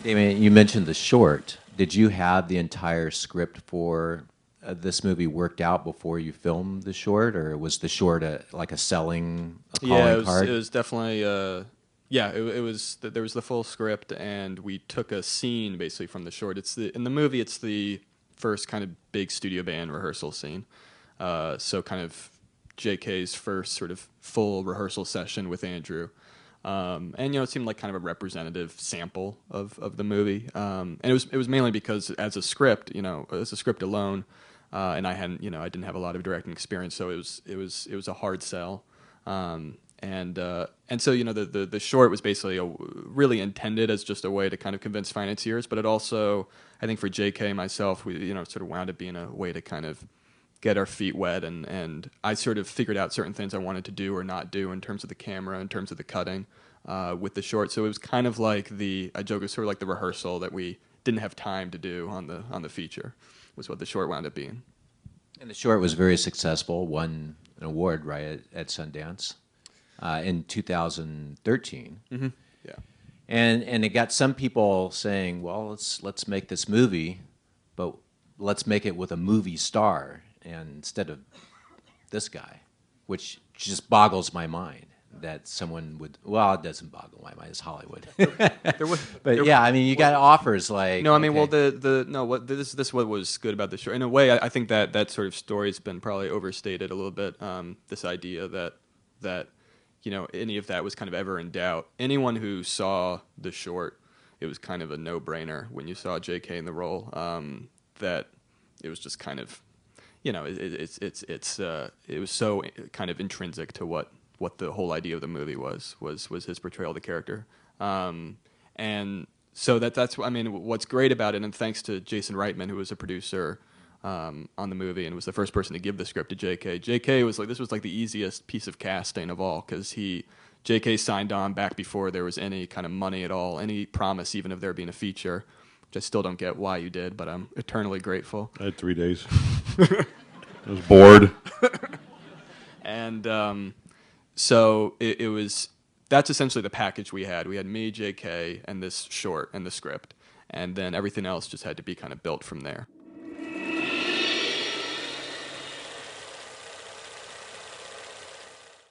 Damien, you mentioned the short. Did you have the entire script for this movie worked out before you filmed the short, or was the short like a Yeah, calling it card? was definitely yeah, it was there was the full script, and we took a scene basically from the short. It's the in the movie it's the first kind of big studio band rehearsal scene. So kind of JK's first sort of full rehearsal session with Andrew. And it seemed like kind of a representative sample of the movie. And it was mainly because as a script, as a script alone, and I didn't have a lot of directing experience, so it was a hard sell. And so the short was basically really intended as just a way to kind of convince financiers, but it also, I think, for JK and myself, we sort of wound up being a way to kind of get our feet wet, and I sort of figured out certain things I wanted to do or not do in terms of the camera, in terms of the cutting, with the short. So it was kind of like I joke, it was sort of like the rehearsal that we didn't have time to do on the feature, was what the short wound up being. And the short was very successful, won an award right at Sundance in 2013. Yeah. And it got some people saying, "Well, let's make this movie, but let's make it with a movie star and instead of this guy," which just boggles my mind that someone would. Well, it doesn't boggle my mind. It's Hollywood. There was, But there, yeah, I mean, you got offers like no, I mean, well, okay, the no, what this what was good about the short. In a way, I think that sort of story's been probably overstated a little bit. This idea that any of that was kind of ever in doubt. Anyone who saw the short, it was kind of a no-brainer when you saw J.K. in the role. That it was just kind of, it was so kind of intrinsic to what the whole idea of the movie was his portrayal of the character. And so that's I mean, what's great about it, and thanks to Jason Reitman, who was a producer on the movie and was the first person to give the script to J.K. J.K. was like, this was like the easiest piece of casting of all, because J.K. signed on back before there was any kind of money at all, any promise even of there being a feature, which I still don't get why you did, but I'm eternally grateful. I had 3 days. I was bored. And so it was, that's essentially the package we had. We had me, J.K., and this short and the script, and then everything else just had to be kind of built from there.